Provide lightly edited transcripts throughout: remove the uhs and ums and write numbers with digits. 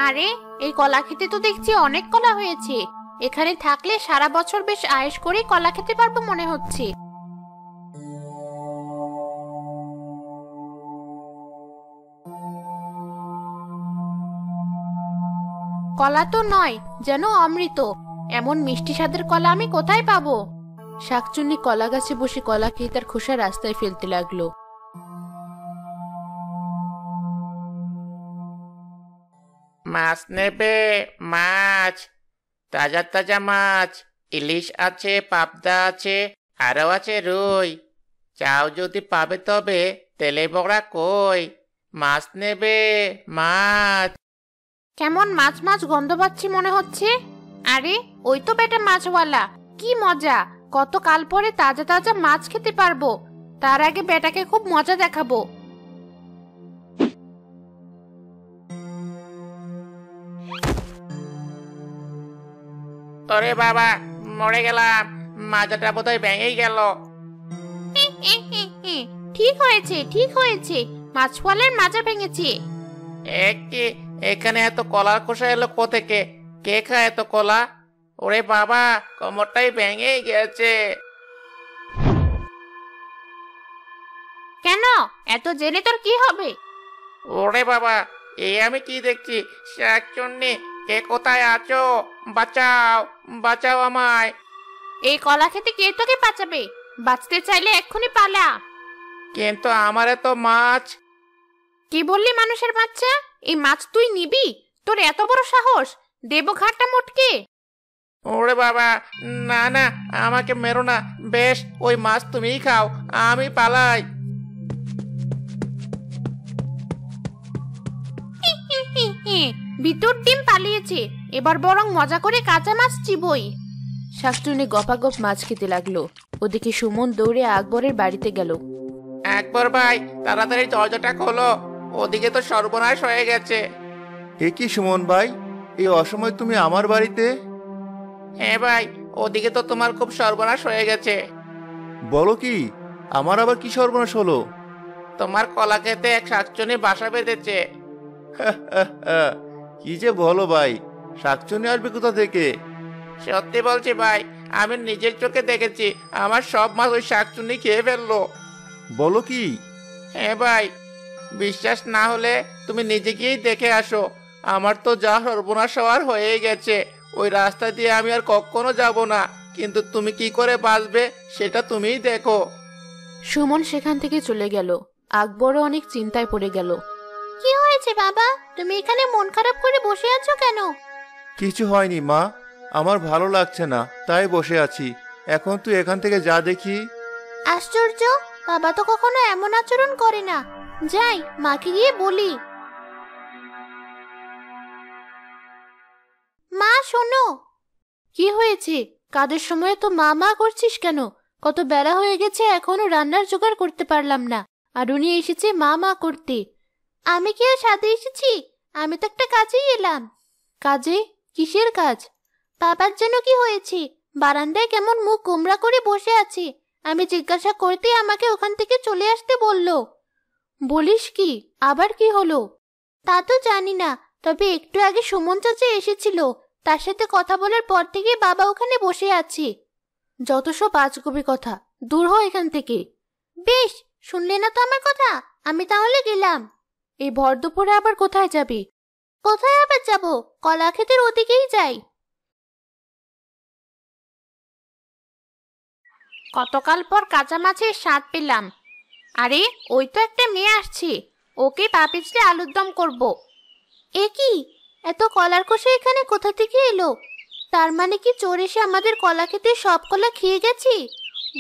আরে, এই কলা খেতে তো দেখছি অনেক কলা হয়েছে। এখানে থাকলে সারা বছর বেশ আয়েশ করে কলা খেতে পারবো মনে হচ্ছে। কলা তো নয়, যেন অমৃত। এমন মিষ্টি স্বাদের কলা আমি কোথায় পাবো? শাকচুন্নি কলা গাছে বসে কলা খেয়ে তার খোসা রাস্তায় ফেলতে লাগলো। মাছ নেবে? মাছ, তাজা তাজা মাছ। ইলিশ আছে, পাবদা আছে, আরও আছে রুই। চাও যদি পাবে, তবে তেলে বড়া কই। মাছ নেবে? মাছ। কেমন মাছ মাছ গন্ধ পাচ্ছি মনে হচ্ছে। আরে, ওই তো বেটা মাছওয়ালা। কি মজা! কতকাল পরে তাজা তাজা মাছ খেতে পারবো। তার আগে বেটাকে খুব মজা দেখাবো। ওরে বাবা, মরে গেলাম। মাজাটা বোধহয় ভেঙেই গেল। ঠিক হয়েছে, ঠিক হয়েছে। মাছওয়ালার মাজা ভেঙেছে। কি, এখানে এত কলার খোসা এলো কোথেকে? কে খায় এত কলা? ওরে বাবা, কোমরটাই ভেঙেই গেছে। কেন? এত জেনে তোর কি হবে? ওরে বাবা, আমি কি দেখছি? শাকচুন্নি, কে কোথায় আছো? বাঁচাও, বাঁচাও আমায়। এই কলা খেতে কে তোকে বাঁচাবে? বাঁচতে চাইলে এক্ষুনি পালা। কিন্তু আমারে তো মাছ। কি বললি মানুষের বাচ্চা? এই মাছ তুই নিবি? তোর এত বড় সাহস! দেব ঘাটটা মোটকে। ওরে বাবা, না না, আমাকে মেরো না। বেশ, ওই মাছ তুমিই খাও, আমি পালাই। ভিতর ডিম পালিয়েছে। এবার বরং মজা করে কাঁচা মাছ চিবই। শাকচুন্নি গপাগপ মাছ খেতে লাগলো। ওদিকে সুমন দৌড়ে আকবরের বাড়িতে গেল। আকবর ভাই, তাড়াতাড়ি দরজাটা খোলো। ওদিকে তো সর্বনাশ হয়ে গেছে। এ কি সুমন ভাই, এই অসময় তুমি আমার বাড়িতে? হ্যাঁ ভাই, ওদিকে তো তোমার খুব সর্বনাশ হয়ে গেছে। বলো কি? আমার আবার কি সর্বনাশ হলো? তোমার কলা খেতে এক শাকচুন্নি বাসা বেঁধেছে। কি যে বলো ভাই, শাকচুন্নি আসবে কোথা থেকে? সত্যি বলছি ভাই, আমি নিজের চোখে দেখেছি। আমার সব মাছ ওই শাকচুন্নি খেয়ে ফেললো। বলো কি? হ্যাঁ ভাই, বিশ্বাস না হলে তুমি নিজে গিয়েই দেখে আসো। আমার তো যা সর্বনাশ হওয়ার হয়ে গেছে। ওই রাস্তা দিয়ে আমি আর কখনো যাব না। কিন্তু তুমি কি করে বাঁচবে সেটা তুমিই দেখো। সুমন সেখান থেকে চলে গেল। আকবরও অনেক চিন্তায় পড়ে গেল। কি হয়েছে বাবা? তুমি এখানে মন খারাপ করে বসে আছো কেন? কিছু হয়নি মা, আমার ভালো লাগছে না, তাই বসে আছি। এখন তুই এখান থেকে যা দেখি। আশ্চর্য, বাবা তো কখনো এমন আচরণ করে না। যাই, মাকে গিয়ে বলি। মা শোনো। কি হয়েছে? কাদের সময় তো মা মা করছিস কেন? কত বেলা হয়ে গেছে, এখনো রান্নার জোগাড় করতে পারলাম না, আর উনি এসেছে মা মা করতে। আমি কি আর সাথে এসেছি? আমি তো একটা কাজেই এলাম। কাজে? কিসের কাজ? বাবার যেন কি হয়েছে, বারান্দায় কেমন মুখ গোমড়া করে বসে আছে। আমি জিজ্ঞাসা করতে আমাকে ওখান থেকে চলে আসতে বলল। বলিস কি? আবার কি হলো? তা তো জানি না, তবে একটু আগে সুমন চাচা এসেছিল। তার সাথে কথা বলার পর থেকে বাবা ওখানে বসে আছে। যত সব আজগুবি কথা, দূর হ এখান থেকে। বেশ, শুনলে না তো আমার কথা? আমি তাহলে গেলাম। এই ভর দুপুরে আবার কোথায় যাবি? কোথায় আবার যাব? কলা ক্ষেতের ওদিকেই যাই। কতকাল পর কাঁচা মাছের স্বাদ পেলাম। আরে, ওই তো একটা মেয়ে আসছে। ওকে পা পিছলে আলুর দম করব। এ কি, এত কলার খোসা এখানে কোথা থেকে এলো? তার মানে কি চোর এসে আমাদের কলা খেতে সব কলা খেয়ে গেছে?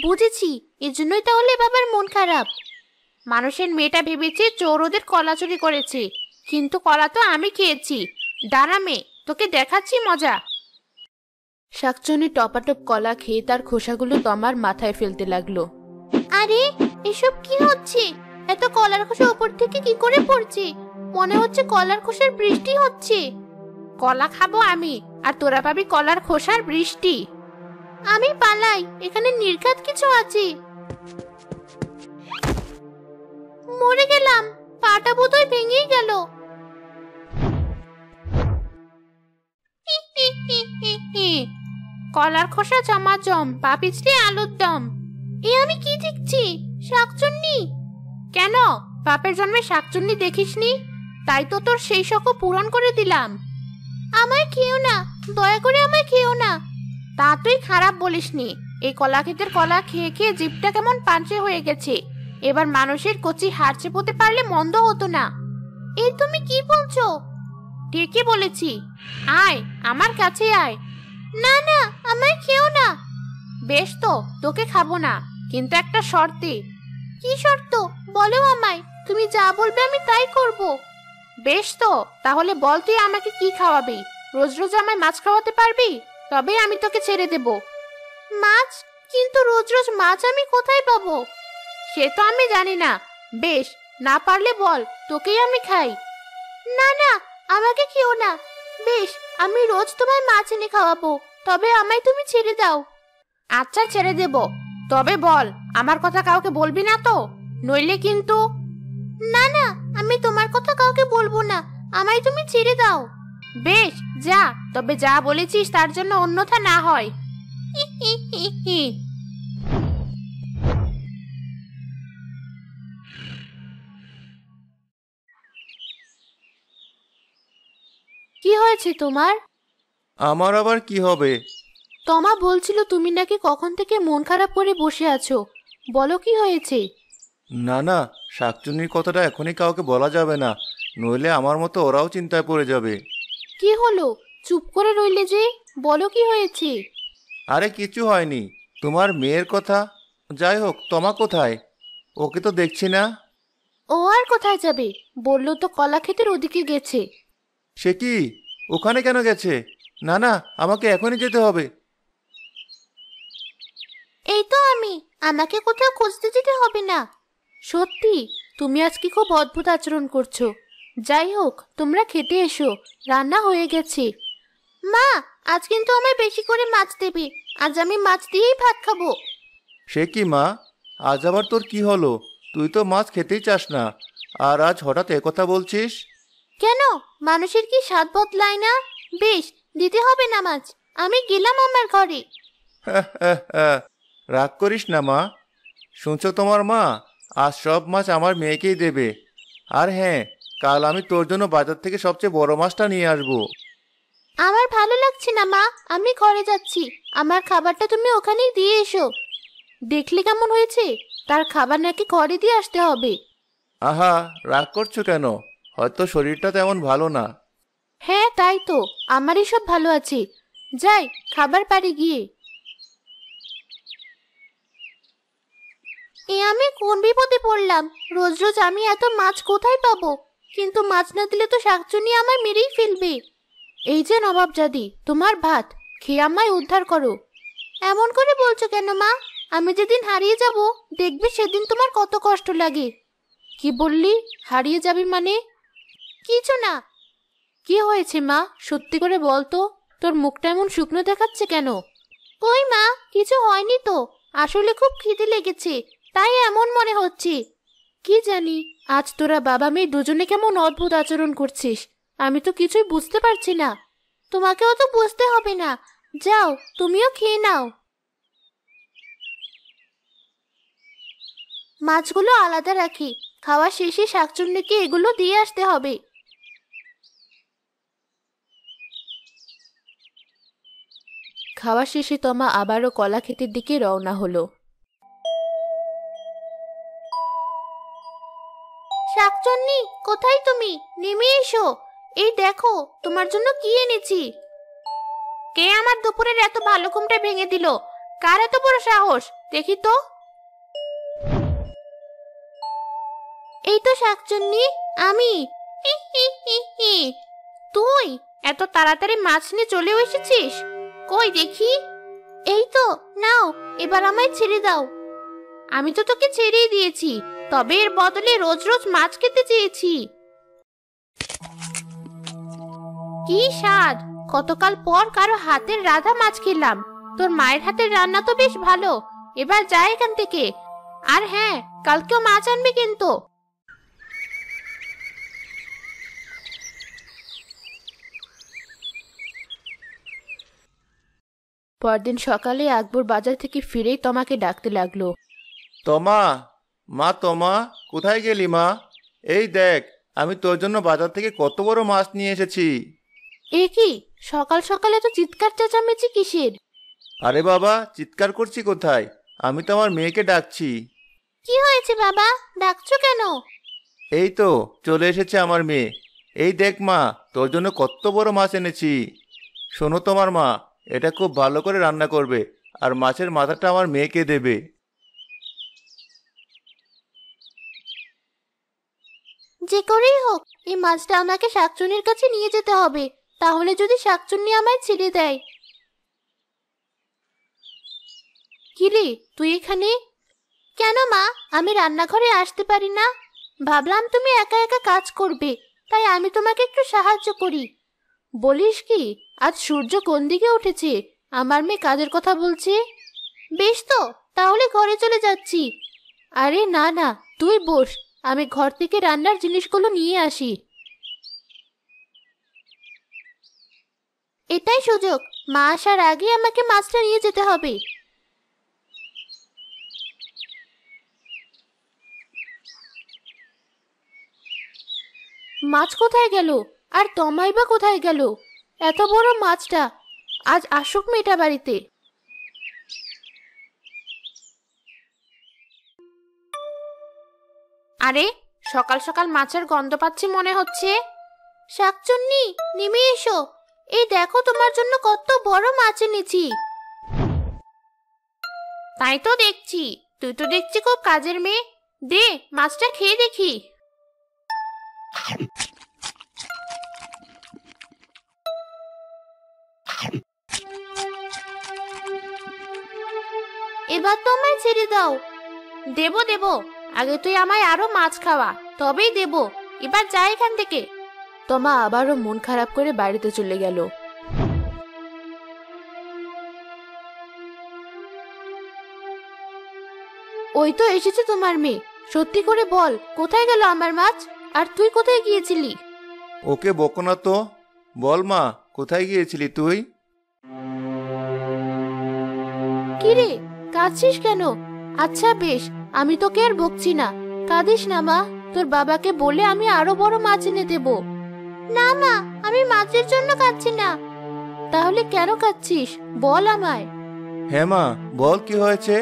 বুঝেছি, এজন্যই তাহলে বাবার মন খারাপ। মানুষের মেয়েটা ভেবেছে চোর ওদের কলা চুরি করেছে, কিন্তু কলা তো আমি খেয়েছি। দাঁড়া মেয়ে, তোকে দেখাচ্ছি মজা। শাকচুন্নি টপাটপ কলা খেয়ে তার খোসাগুলো তমার মাথায় ফেলতে লাগলো। আরে, এসব কি হচ্ছে? এত কলার খোসা উপর থেকে কি করে পড়ছে? মনে হচ্ছে কলার খোসার বৃষ্টি হচ্ছে। কলা খাবো আমি, আর তোরা পাবি কলার খোসার বৃষ্টি। আমি পালাই, এখানে নির্ঘাত কিছু আছে। মরে গেলাম, পাটা বোধহয় ভেঙেই গেল। কলার খোসা জমাজম, পাপিচড়ি আলুর দম। এ আমি কি দেখছি? শাকচুন্নি। কেন, বাপের জন্মে শাকচুন্নি দেখিসনি? তাই তো তোর সেই শখ পূরণ করে দিলাম। আমায় খেও না, দয়া করে আমায় খেও না। তা তুই খারাপ বলিসনি। এই কলা ক্ষেতের কলা খেয়ে খেয়ে জিভটা কেমন পাঞ্চে হয়ে গেছে। এবার মানুষের কচি হাড় চেপোতে পারলে মন্দ হতো না। এই তুমি কি বলছো? ঠিকই বলেছি। আয়, আমার কাছে আয়। না না, আমায় খেও না। বেশ তো, তোকে খাবো না, কিন্তু একটা শর্তে। কি শর্ত? বলো আমায়, তুমি যা বলবে আমি তাই করব। বেশ তো, তাহলে বল তুই আমাকে কি খাওয়াবি? রোজ রোজ আমায় মাছ খাওয়াতে পারবি? তবে আমি তোকে ছেড়ে দেব। মাছ? কিন্তু রোজ রোজ মাছ আমি কোথায় পাবো? সে তো আমি জানি না। বেশ, না পারলে বল, তোকেই আমি খাই। না না, আমাকে খেও না। বেশ, আমি রোজ তোমায় মাছ এনে খাওয়াবো, তবে আমায় তুমি ছেড়ে দাও। আচ্ছা, ছেড়ে দেব, তবে বল, আমার কথা কাউকে বলবি না তো? নইলে কিন্তু। না না, আমি তোমার কথা কাউকে বলবো না, আমায় তুমি ছেড়ে দাও। বেশ, যা, তবে যা বলেছিস তার জন্য অন্যথা না হয়। হি হি হি হি। কি হয়েছে তোমার? আমার আবার কি হবে? তমা বলছিল তুমি নাকি কখন থেকে মন খারাপ করে বসে আছো। বলো কি হয়েছে? না না, শাকচুন্নির কথাটা এখনই কাউকে বলা যাবে না, নইলে আমার মতো ওরাও চিন্তায় পড়ে যাবে। কি হলো, চুপ করে রইলে যে? বলো কি হয়েছে? আরে কিছু হয়নি, তোমার মেয়ের কথা। যাই হোক, তমা কোথায়? ওকে তো দেখছি না। ও আর কোথায় যাবে? বললো তো কলা ক্ষেতের ওদিকে গেছে। সে কি? ওখানে কেন গেছে? না না, আমাকে এখনই যেতে হবে। এই তো আমি, আমাকে কোথাও খুঁজতে যেতে হবে না। সত্যি, তুমি আজকে খুব অদ্ভুত আচরণ করছো। যাই হোক, তোমরা খেতে এসো, রান্না হয়ে গেছে। মা, আজ কিন্তু আমায় বেশি করে মাছ দেবে। আজ আমি মাছ দিয়েই ভাত খাবো। সে কি মা, আজ আবার তোর কি হলো? তুই তো মাছ খেতেই চাস না, আর আজ হঠাৎ একথা বলছিস? কেন, মানুষের কি স্বাদ বদলায় না? বেশ, দিতে হবে না মাছ, আমি গেলাম আমার ঘরে। রাগ করিস না মা। শুনছো তোমার মা, আজ সব মাছ আমার মেয়েকেই দেবে। আর হ্যাঁ, কাল আমি তোর জন্য বাজার থেকে সবচেয়ে বড় মাছটা নিয়ে আসবো। আমার ভালো লাগছে না মা, আমি ঘরে যাচ্ছি। আমার খাবারটা তুমি ওখানেই দিয়ে এসো। দেখলে কেমন হয়েছে? তার খাবার নাকি ঘরে দিয়ে আসতে হবে। আহা, রাগ করছো কেন? হয়তো শরীরটা তেমন ভালো না। হ্যাঁ, তাই তো, আমারই সব ভালো আছে। যাই, খাবার পাড়ে গিয়ে। এ আমি কোন বিপদে পড়লাম? রোজ রোজ আমি এত মাছ কোথায় পাবো? কিন্তু মাছ না দিলে তো শাকচুনি আমায় মেরেই ফেলবে। এই যে নবাবজাদি, তোমার ভাত, খেয়ে আমায় উদ্ধার করো। এমন করে বলছো কেন মা? আমি যেদিন হারিয়ে যাব, দেখবে সেদিন তোমার কত কষ্ট লাগে। কি বললি? হারিয়ে যাবি মানে? কিছু না। কি হয়েছে মা, সত্যি করে বল তো, তোর মুখটা এমন শুকনো দেখাচ্ছে কেন? কই মা, কিছু হয়নি তো। আসলে খুব খিদে লেগেছে, তাই এমন মনে হচ্ছে। কি জানি, আজ তোরা বাবা মেয়ে দুজনে কেমন অদ্ভুত আচরণ করছিস। আমি তো কিছুই বুঝতে পারছি না। তোমাকেও তো বুঝতে হবে না। যাও, তুমিও খেয়ে নাও। মাছগুলো আলাদা রাখি, খাওয়া শেষে শাকচুন্নিকে এগুলো দিয়ে আসতে হবে। খাওয়া শেষে তমা আবারও কলা ক্ষেতের দিকে রওনা হলো। শাকচুন্নি, কোথায় তুমি? নেমে এসো। এই দেখো, তোমার জন্য কি এনেছি। কে আমার দুপুরের এত ভালো ঘুমটা ভেঙে দিল? কার এত বড় সাহস? দেখি তো। এই তো শাকচুন্নি, আমি। হি হি হি হি। তুই এত তাড়াতাড়ি মাছ নিয়ে চলেও এসেছিস? কই দেখি। এই তো, নাও, এবার আমায় ছেড়ে দাও। আমি তো তোকে ছেড়েই দিয়েছি, তবে এর বদলে রোজ রোজ মাছ খেতে চেয়েছি। কি স্বাদ! কতকাল পর কারো হাতের রাধা মাছ খেলাম। তোর মায়ের হাতের রান্না তো বেশ ভালো। এবার যা এখান থেকে। আর হ্যাঁ, কালকেও মাছ আনবি কিন্তু। পরদিন সকালে আকবর বাজার থেকে ফিরেই তমাকে ডাকতে লাগলো। তমা, মা তমা, কোথায় গেলি মা? এই দেখ, আমি তোর জন্য বাজার থেকে কত বড় মাছ নিয়ে এসেছি। এ কি, সকাল সকালে তো চিৎকার চেঁচামেচি কিসের? আরে বাবা, চিৎকার করছি কোথায়? আমি তো আমার মেয়েকে ডাকছি। কি হয়েছে বাবা, ডাকছো কেন? এই তো চলে এসেছে আমার মেয়ে। এই দেখ মা, তোর জন্য কত বড় মাছ এনেছি। শোনো তোমার মা, এটা খুব ভালো করে রান্না করবে, আর মাছের মাথাটা আমার মেয়েকে দেবে। যে করেই হোক এই মাছটা আমাকে শাকচুন্নির কাছে নিয়ে যেতে হবে, তাহলে যদি শাকচুন্নি আমায় ছেড়ে দেয়। কিরে, তুই এখানে কেন মা? আমি রান্নাঘরে আসতে পারি না? ভাবলাম তুমি একা একা কাজ করবে, তাই আমি তোমাকে একটু সাহায্য করি। বলিস কি, আজ সূর্য কোন দিকে উঠেছে? আমার মেয়ে কাজের কথা বলছে। বেশ তো, তাহলে ঘরে চলে যাচ্ছি। আরে না না, তুই বস, আমি ঘর থেকে রান্নার জিনিসগুলো নিয়ে আসি। এটাই সুযোগ, মা আসার আগে আমাকে মাছটা নিয়ে যেতে হবে। মাছ কোথায় গেল? আর তমাই বা কোথায় গেল? এত বড় মাছটা আজ আসুক মেয়েটা বাড়িতে। আরে, সকাল সকাল মাছের গন্ধ পাচ্ছি মনে হচ্ছে। শাকচুন্নি, নেমে এসো, এই দেখো তোমার জন্য কত বড় মাছ এনেছি। তাই তো দেখছি, তুই তো দেখছি খুব কাজের মেয়ে। দে, মাছটা খেয়ে দেখি। এবার তো আমায় ছেড়ে দাও। দেবো দেবো, আগে তুই আমায় আরো মাছ খাওয়া, তবেই দেবো। এবার যাই এখান থেকে। তমা আবারও মন খারাপ করে বাড়িতে চলে গেল। ওই তো এসেছে তোমার মেয়ে। সত্যি করে বল, কোথায় গেল আমার মাছ? আর তুই কোথায় গিয়েছিলি? ওকে বকো না তো, বল মা, কোথায় গিয়েছিলি তুই? কিরে, কাঁদছিস কেন? আচ্ছা বেশ, আমি তোকে আর বকছি না। কাঁদিস না মা, তোর বাবাকে বলে আমি আরো বড় মাছ এনে দেব। না মা, আমি মাছের জন্য কাঁদছি না। তাহলে কেন কাঁদছিস, বল আমায়। হ্যাঁ মা, বল কি হয়েছে?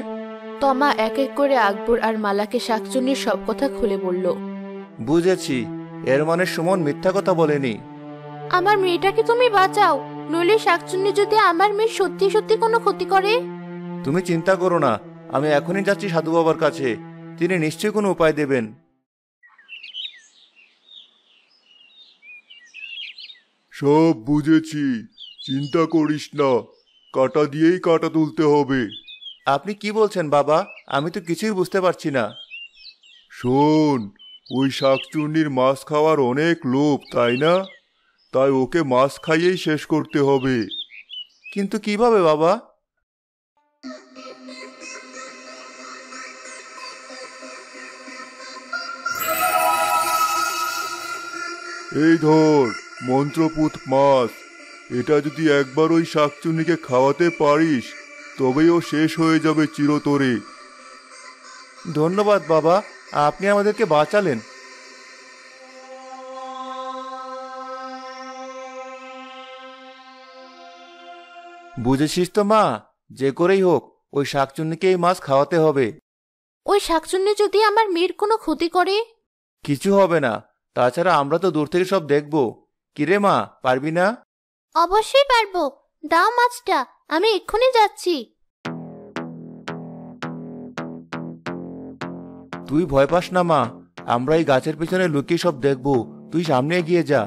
তমা এক এক করে আকবর আর মালাকে শাকচুন্নির সব কথা খুলে বলল। বুঝেছি, এর মানে সুমন মিথ্যা কথা বলেনি। আমার মেয়েটাকে তুমি বাঁচাও, নইলে শাকচুন্নি যদি আমার মেয়ে সত্যি সত্যি কোনো ক্ষতি করে। তুমি চিন্তা করো না, আমি এখনই যাচ্ছি সাধু বাবার কাছে। তিনি নিশ্চয়ই কোনো উপায় দেবেন। সব বুঝেছি, চিন্তা করিস না, কাটা দিয়েই কাটা তুলতে হবে। আপনি কি বলছেন বাবা? আমি তো কিছুই বুঝতে পারছি না। শোন, ওই শাকচুন্নির মাছ খাওয়ার অনেক লোভ, তাই না? তাই ওকে মাছ খাইয়েই শেষ করতে হবে। কিন্তু কিভাবে বাবা? এই ধর মন্ত্রপুত মাছ, এটা যদি একবার ওই শাকচুন্নিকে খাওয়াতে পারিস, তবেই ও শেষ হয়ে যাবে চিরতরে। ধন্যবাদ বাবা, আপনি আমাদেরকে বাঁচালেন। বুঝেছিস তো মা, যে করেই হোক ওই শাকচুন্নিকে এই মাছ খাওয়াতে হবে। ওই শাকচুন্নি যদি আমার মেয়ের কোনো ক্ষতি করে? কিছু হবে না, তাছাড়া আমরা তো দূর থেকে সব দেখব। কিরে মা, পারবি না? অবশ্যই পারবো, দাও মাছটা, আমি এক্ষুনি যাচ্ছি। তুই ভয় পাস না মা, আমরা এই গাছের পিছনে লুকিয়ে সব দেখব। তুই সামনে এগিয়ে যা।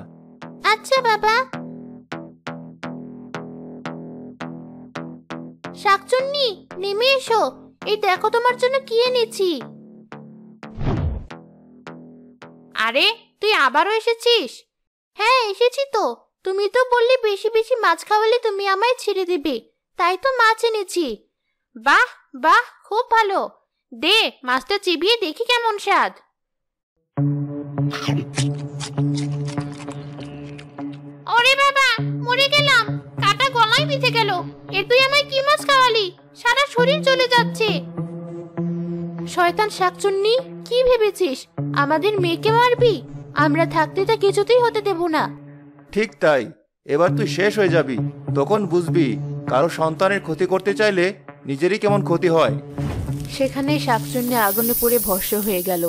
আচ্ছা বাবা। শাকচুন্নি, নেমে এসো, এই দেখো তোমার জন্য কি এনেছি। আরে, তুই আবারও এসেছিস? হ্যাঁ এসেছি তো, তুমি তো বললে বেশি বেশি মাছ খাওয়ালে তুমি আমায় ছেড়ে দেবে, তাই তো মাছ এনেছি। বাহ বাহ, খুব ভালো। দে, মাছটা চিবিয়ে দেখি কেমন স্বাদ। ওরে বাবা, মরে গেলাম, কাটা গলা সময় বিতে গেল। এর তুই আমায় কি মাছ খাওয়ালি? সারা শরীর চলে যাচ্ছে। শয়তান শাকচুন্নি, কি ভেবেছিস আমাদের মেয়েকে মারবি? আমরা থাকতে তা কিছুতেই হতে দেব না। ঠিক তাই, এবার তুই শেষ হয়ে যাবি। তখন বুঝবি কারো সন্তানের ক্ষতি করতে চাইলে নিজেরই কেমন ক্ষতি হয়। সেখানে শাকচুন্নি আগুনে পুড়ে ভস্ম হয়ে গেল।